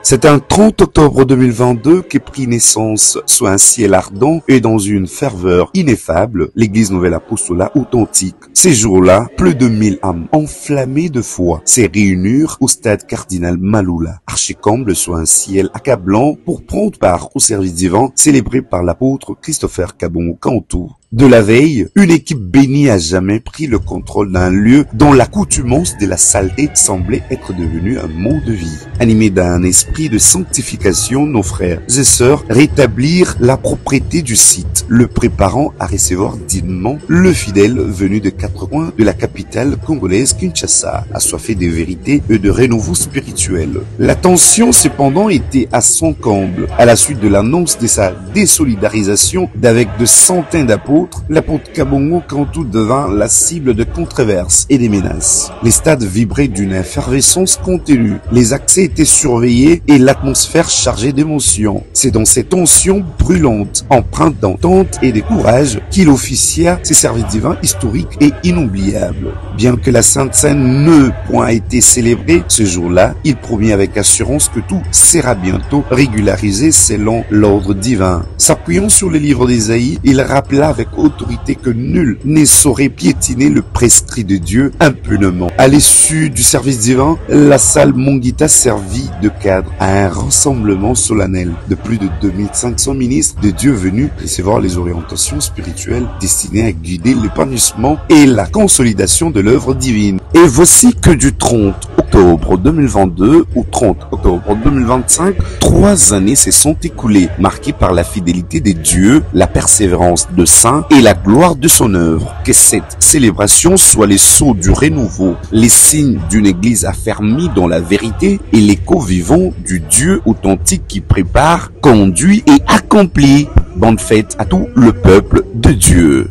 C'est un 30 octobre 2022 qu'est pris naissance sous un ciel ardent et dans une ferveur ineffable l'église Nouvelle Apostolat authentique. Ces jours-là, plus de 1000 âmes enflammées de foi s'est réunirent au stade Cardinal Maloula, archicomble sous un ciel accablant pour prendre part au service divin célébré par l'apôtre Christopher Kabongo Kantou. De la veille, une équipe bénie à jamais prit le contrôle d'un lieu dont l'accoutumance de la saleté semblait être devenue un mode de vie. Animés d'un esprit de sanctification, nos frères et sœurs rétablirent la propreté du site, le préparant à recevoir dignement le fidèle venu de quatre coins de la capitale congolaise Kinshasa, assoiffé de vérité et de renouveau spirituel. La tension cependant était à son comble à la suite de l'annonce de sa désolidarisation d'avec de centaines d'apôtres. L'apôtre Kabongo Kantou devint la cible de controverses et des menaces. Les stades vibraient d'une effervescence contenue. Les accès étaient surveillés et l'atmosphère chargée d'émotions. C'est dans ces tensions brûlantes, empreintes d'entente et de courage, qu'il officia ses services divins historiques et inoubliables. Bien que la Sainte Seine n'eût point été célébrée ce jour-là, il promit avec assurance que tout sera bientôt régularisé selon l'ordre divin. S'appuyant sur le livre d'Ésaïe, il rappela avec autorité que nul ne saurait piétiner le prescrit de Dieu impunément. À l'issue du service divin, la salle Mongita servit de cadre à un rassemblement solennel de plus de 2500 ministres de Dieu venus recevoir les orientations spirituelles destinées à guider l'épanouissement et la consolidation de l'œuvre divine. Et voici que du 30 octobre 2022 au 30 octobre 2025, 3 années se sont écoulées, marquées par la fidélité de Dieu, la persévérance de saints et la gloire de son œuvre. Que cette célébration soit les sceaux du renouveau, les signes d'une église affermie dans la vérité et l'écho vivant du Dieu authentique qui prépare, conduit et accomplit. Bonne fête à tout le peuple de Dieu.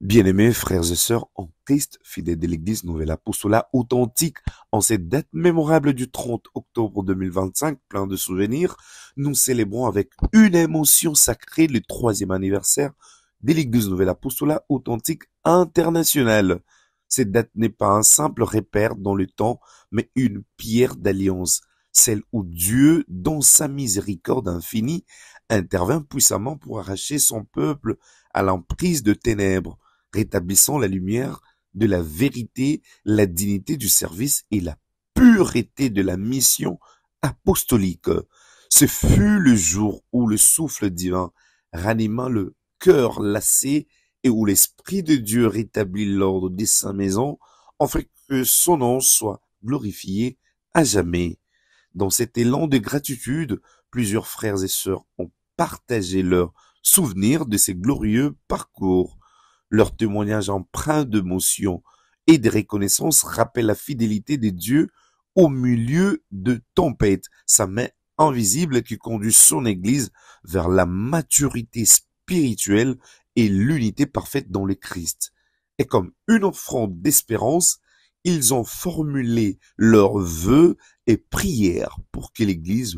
Bien-aimés frères et sœurs en Christ, fidèles de l'église Nouvelle Apostolat authentique, en cette date mémorable du 30 octobre 2025, plein de souvenirs, nous célébrons avec une émotion sacrée le 3e anniversaire de l'église Nouvelle Apostolat authentique internationale. Cette date n'est pas un simple repère dans le temps, mais une pierre d'alliance, celle où Dieu, dans sa miséricorde infinie, intervient puissamment pour arracher son peuple à l'emprise de ténèbres, rétablissant la lumière de la vérité, la dignité du service et la pureté de la mission apostolique. Ce fut le jour où le souffle divin ranima le cœur lassé et où l'Esprit de Dieu rétablit l'ordre de sa maison, afin que son nom soit glorifié à jamais. Dans cet élan de gratitude, plusieurs frères et sœurs ont partagé leurs souvenirs de ces glorieux parcours. Leur témoignage empreint d'émotion et de reconnaissance rappelle la fidélité de Dieu au milieu de tempêtes, sa main invisible qui conduit son Église vers la maturité spirituelle et l'unité parfaite dans le Christ. Et comme une offrande d'espérance, ils ont formulé leurs vœux et prières pour que l'Église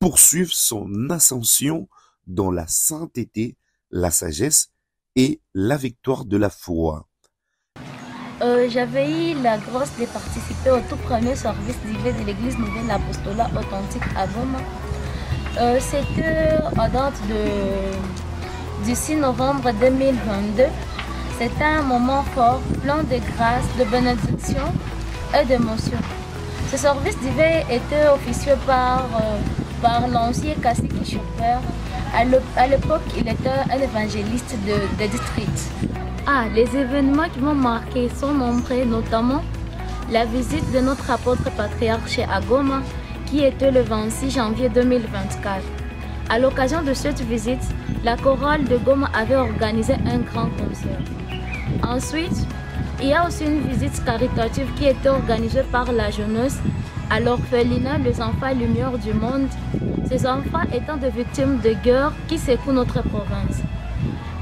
poursuive son ascension dans la sainteté, la sagesse et la victoire de la foi. J'avais eu la grâce de participer au tout premier service d'hiver de l'église Nouvelle Apostolat authentique à Goma. C'était à date du 6 novembre 2022. C'était un moment fort, plein de grâce, de bénédiction et d'émotion. Ce service d'hiver était officié par l'ancien cacique Chopper. À l'époque, il était un évangéliste de district. Les événements qui m'ont marqué sont nombreux, notamment la visite de notre apôtre patriarche à Goma, qui était le 26 janvier 2024. À l'occasion de cette visite, la chorale de Goma avait organisé un grand concert. Ensuite, il y a aussi une visite caritative qui était organisée par la jeunesse à l'orphelinat Les Enfants Lumière du Monde, ces enfants étant des victimes de guerre qui secouent notre province.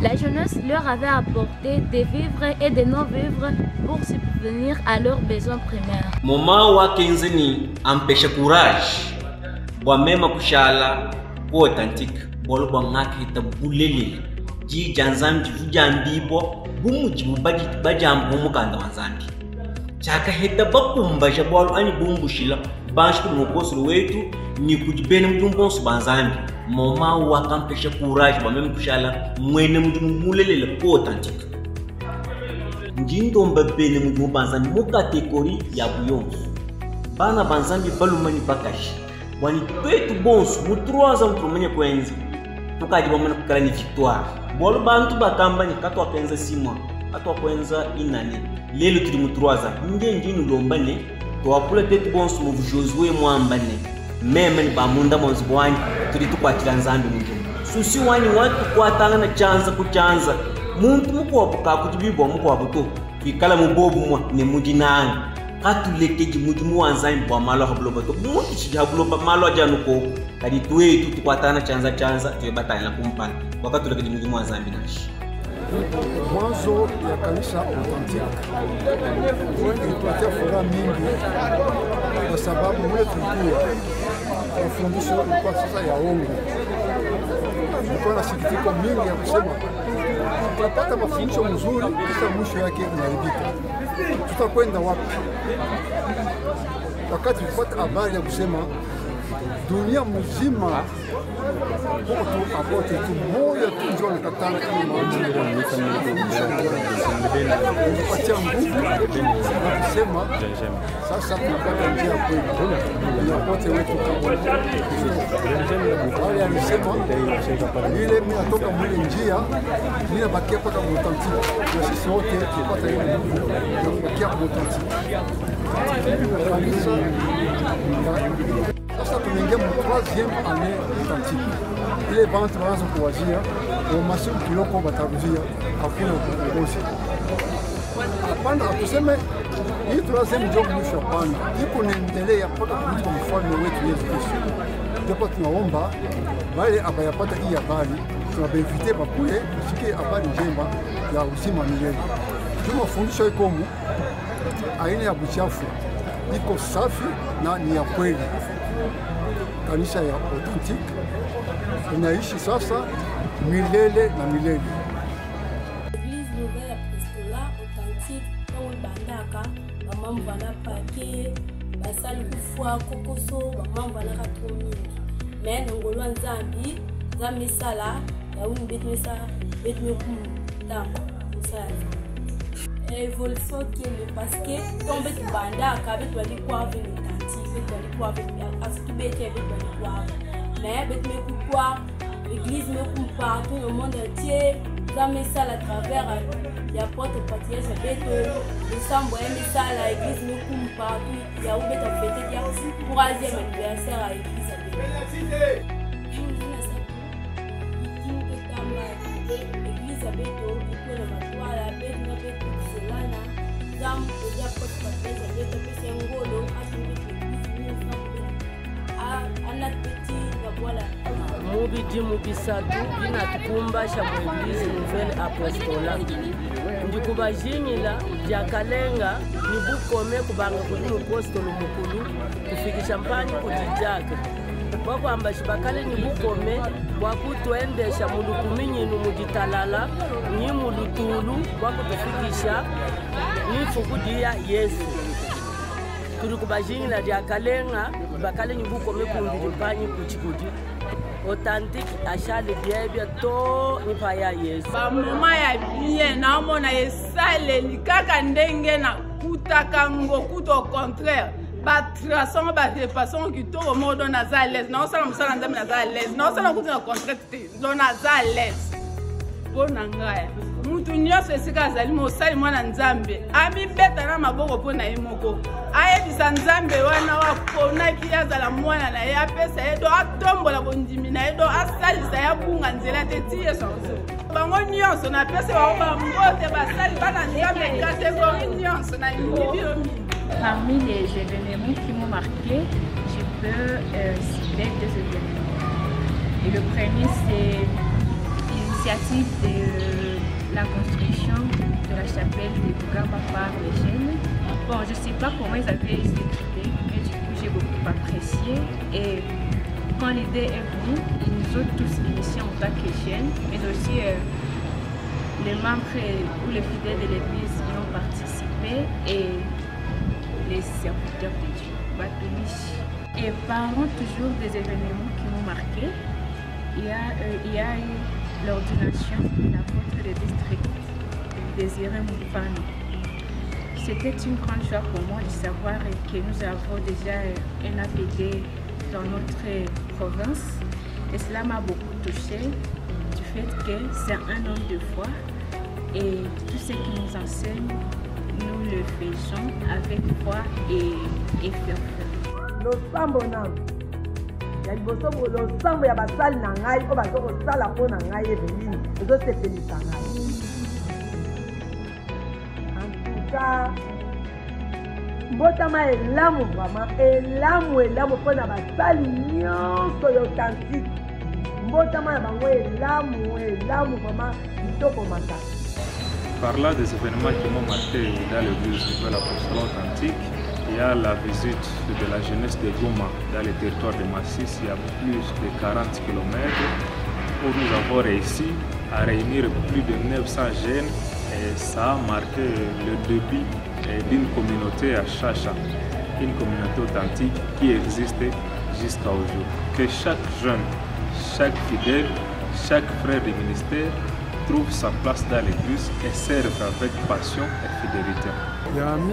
La jeunesse leur avait apporté des vivres et des non-vivres pour subvenir à leurs besoins primaires. Moment wa kenzeni empêche courage, bois même kushala, authentique, bolo bangaki tabulele, ji janzambi fujambi bo, bumu jibu bajambu mukanda wanzambi. chaka heta bakumba jabwalo ani bumbushila banshku mokoslo wetu ni kujibene mdumbonso banzambi moma wakampesha courage ba meme kushala mwene mdumulelele ko authentique ngindomba bene mdubanzambi mu catégorie ya buyonso bana banzambi balumani bakashi wani petu bonso mu 3 ans mtromenya kwenza tukadi bomana kukala ni victoire bolo bantu bakamba ni katwa kwenza 6 mois atwa kwenza inane lelo tuli mu 3 ans ngeni lombane to apula petu bonso mu Josué mwambane meme ni bamunda monzi bwani tuli tukwatira nzambi mundu susi wani watu kwatanga na chanza kuchanza muntu mukwabuka kutibibwa mukwabuto kwikala mubobu mwa ne mudinani katulekeji mudimu wanzambi bwa malo habuloba to muti chihabuloba malo ajanuko kadi twetu tukwatana chanza tuyebatana kumpana wakati tulekeji mudimu wanzambi nashi mwanzo ya kanisa authentique ilituletea furaha mingi kwa sababu mule tulikuwa mafundisho ilikuwa sasa ya ongo. Ilikuwa na sikitiko mingi ya kusema tutapata mafundisho mzuri kisha mwisho yake unaharibika. Tutakwenda wapi? Wakati tulipata habari ya kusema dunia mzima huko apote tu moja tu ndio nakatana kama mmoja kupatia nguvu na kusema sasa tunapata njia kweli ni apote wetu kama wale alisema ile mimi natoka mwile njia mimi nabakia paka authentique na sisi wote tupata ile nguvu na kubakia authentique. Sasa tunaingia mu 3e année authentique. Ile bantu wanaanza kuwazia wa masiku kiloko batarudia hakuna uongozi. Hapana, tuseme hii 3e ndio mwisho hapana. Iko ni endelea mpaka kuliko mfalme wetu Yesu Kristo. Ndipo tunaomba wale abayapata hii habari tunabevite bakule tusikie habari njema ya uzima milele. Tunafundisha iko mu aina ya buchafu iko safi na ni ya kweli. Kanisa ya authentique inaishi sasa milele na milele. Église nouvelle apostolat authentique on bandaka maman vana pake basali kufwa kokoso maman vana katro mingi mais ngolo nzambi nzambi sala ya uni betmesa betmekum tango musala évolution qui est parce que tombe bandaka betwali kwa avec authentique betwali kwa avec asitubete betwali kwa mais betmeku kwa l'église me coupe partout le monde entier dans mes salles à travers la porte patriarche beto décembre mes salles à l'église me coupe partout il y a où beto fêter qui a 3e anniversaire à l'église l'église à beto qui peut le toile à beto na beto selana dame de la porte patriarche beto pese ngolo ana petit voilà mubidi mubisatu binatukumbasha mu Église nouvelle apostolat ndikubajinyila byakalenga nibukome kubanga kuli mupostolo mukulu kufikisha mpani kujijaka kwakwambashi bakale nibukome bwakutwendesha mulukuminyinu muditalala ni mulutulu bwakutufikisha nifukudia Yesu turi kubajingila byakalenga bakale nibukome kumbiri mpanyi kuchikudi authentique achale biebia to nipaya Yesu ba mama ya bien na mona esale likaka ndenge na kutaka ngokuto au contraire ba traçon ba façon qui to modo na za l'aise na osala musala nzambe na za l'aise na osala kuti na contraire do na za l'aise bona ngaya mutu nyonso esika azali mosali mwana nzambe amibeta na maboko mpo na ye moko ayebisa nzambe wana waponaki azala mwana na ye apesa ye do atombola bondimi na ye do asalisa ye abunga nzela te ti ye sonso bango nyonso napesa bango bambote basali bana nzambe kategori nyonso na libio mingi. Parmi les événements qui m'ont marqué, je peux citer 2 événements. Et le premier, c'est l'initiative de la construction de la chapelle de Bugamba par les jeunes. Bon, je ne sais pas comment ils avaient exécuté, mais du coup, j'ai beaucoup apprécié. Et quand l'idée est venue, ils nous ont tous initiés en tant que jeunes, mais aussi les membres ou les fidèles de l'église y ont participé. Et les serviteurs de Dieu. Et parlons toujours des événements qui m'ont marqué. Il y a eu l'ordination de l'apôtre de district, Désiré Moufano. C'était une grande joie pour moi de savoir que nous avons déjà un APD dans notre province. Et cela m'a beaucoup touché du fait que c'est un homme de foi et tout ce qu'il nous enseigne, nous le faisons avec foi et ferveur. Losambo nam ya liboso losambo ya basali na ngai o bazo kosala mpo na ngai ebelini ezosepelisa ngai. En tout cas, mbotama elamu vraiment elamu mpo na basali nyonso ya authentique. Mbotama na bango elamu vraiment kitoko makasi. Par-là des événements qui m'ont marqué dans l'église Nouvelle Apostole Authentique, il y a la visite de la jeunesse de Goma dans le territoire de Massis, il y a plus de 40 km, où nous avons réussi à réunir plus de 900 jeunes et ça a marqué le début d'une communauté à Chacha, une communauté authentique qui existe jusqu'à aujourd'hui. Que chaque jeune, chaque fidèle, chaque frère du ministère trouve sa place dans l'église et serve avec passion et fidélité. Yami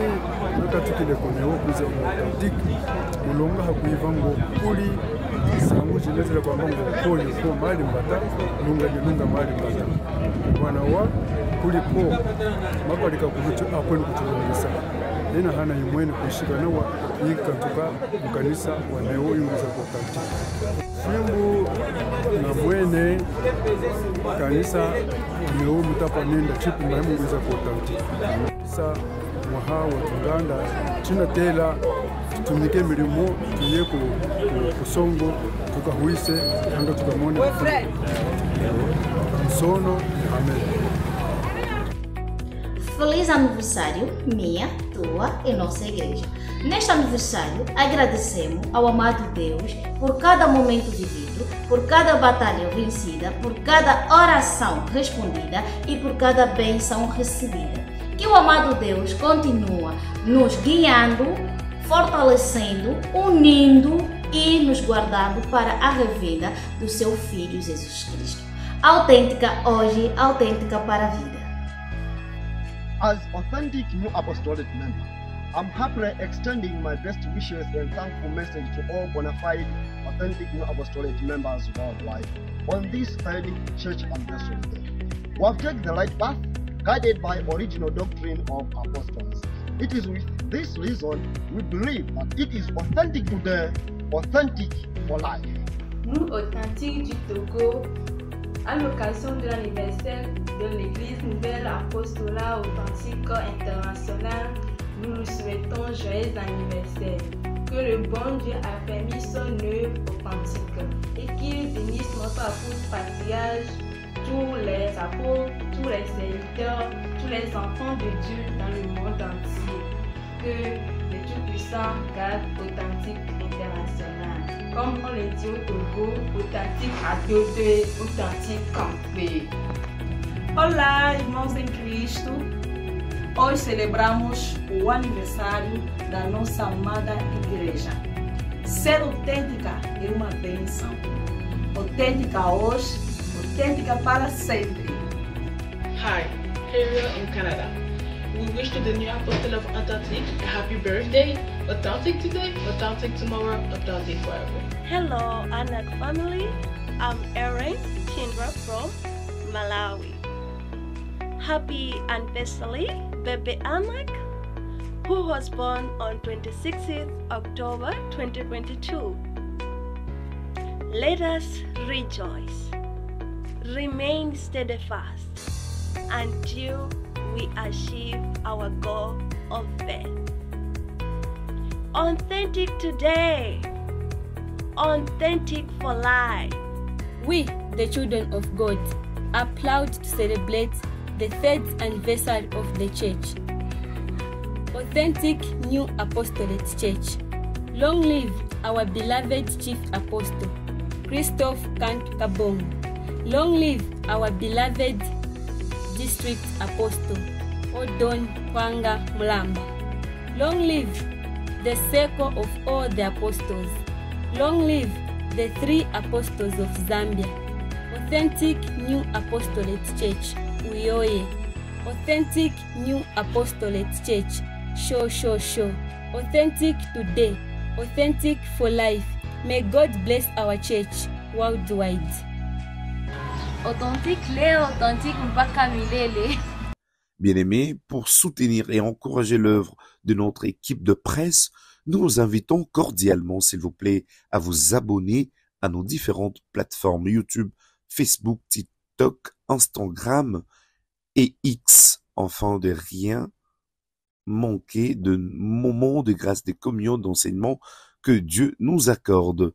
nakatikile koneo kuza authentique mulonga hakuivango kuli sangu jilezele kwa mango koyo ko mali mbata lunga mali mbata bwana wa kuli ko makalika kubucho akwenu kutunisa ina hana yimweni kushika nawa yikantuka mukanisa waneo yunguza kwa authentique fimbu na mwene kanisa leo mutapa nenda chipu maimunguza kwa authentique sa mwaha watunganda china tela tumike milimo tuye ku songo tukahuise hanga tukamone sono amen. Feliz aniversário, minha, tua e nossa igreja. Neste aniversário, agradecemos ao amado Deus por cada momento vivido, por cada batalha vencida, por cada oração respondida e por cada bênção recebida. Que o amado Deus continua nos guiando, fortalecendo, unindo e nos guardando para a revenda do seu Filho Jesus Cristo. Autêntica hoje, autêntica para a vida. As authentic New Apostolic member, I'm happily extending my best wishes and thankful message to all bona fide authentic New Apostolic members worldwide on this third church anniversary day. We have taken the right path, guided by original doctrine of apostles. It is with this reason we believe that it is authentic today, authentic for life. Nous, authentiques du Togo, à l'occasion de l'anniversaire de l'Église Nouvelle Apostolat Authentique Internationale, nous nous souhaitons joyeux anniversaire. Que le bon Dieu a permis son œuvre authentique et qu'il bénisse notre apôtre patriarche, tous les apôtres, tous les serviteurs, tous les enfants de Dieu dans le monde entier. Que le Tout-Puissant garde Authentique International. Comme on le dit au Togo, Authentique adotei, Authentique campei. Olá, irmãos em Cristo. Hoje celebramos o aniversário da nossa amada igreja. Ser autêntica é uma bênção. Autêntica hoje, autêntica para sempre. Hi, here we are in Canada. We wish to the New Apostle of Authentic a happy birthday. Authentic today, authentic tomorrow, authentic forever. Hello, Anak family. I'm Erin Chindra from Malawi. Happy anniversary, baby Anak, who was born on 26th October 2022. Let us rejoice, remain steadfast until we achieve our goal of faith. Authentic today, authentic for life. We, the children of God, are proud to celebrate the third anniversary of the church. Authentic New Apostolate Church. Long live our beloved Chief Apostle, Christophe Kant Kabong. Long live our beloved District Apostle, Odon Kwanga Mulamba. Long live the circle of all the apostles. Long live the 3 apostles of Zambia. Authentic New Apostolate Church, Uyoye. Authentic New Apostolate Church, Show. Authentic today, authentic for life. May God bless our church worldwide. Authentique leo, authentique mpaka milele. Bien-aimés, pour soutenir et encourager l'œuvre de notre équipe de presse, nous vous invitons cordialement, s'il vous plaît, à vous abonner à nos différentes plateformes YouTube, Facebook, TikTok, Instagram et X, afin de rien manquer de moments de grâce, de communion, d'enseignement que Dieu nous accorde.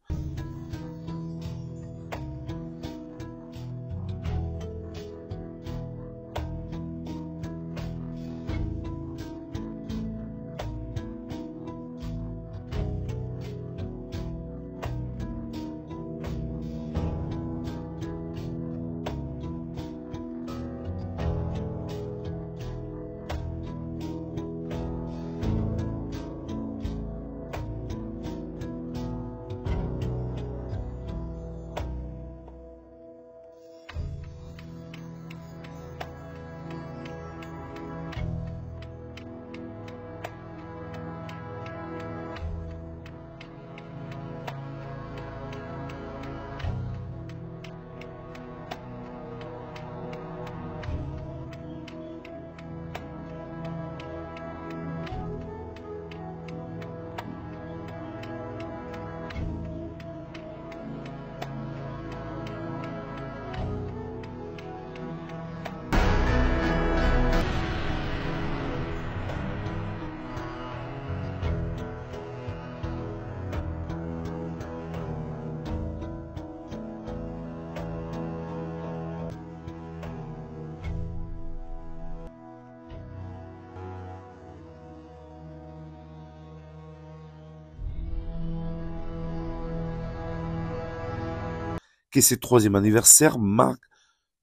Que ce 3e anniversaire marque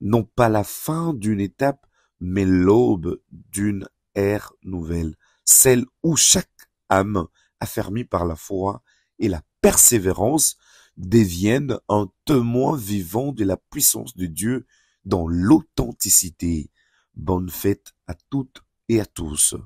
non pas la fin d'une étape, mais l'aube d'une ère nouvelle, celle où chaque âme, affermie par la foi et la persévérance, devienne un témoin vivant de la puissance de Dieu dans l'authenticité. Bonne fête à toutes et à tous.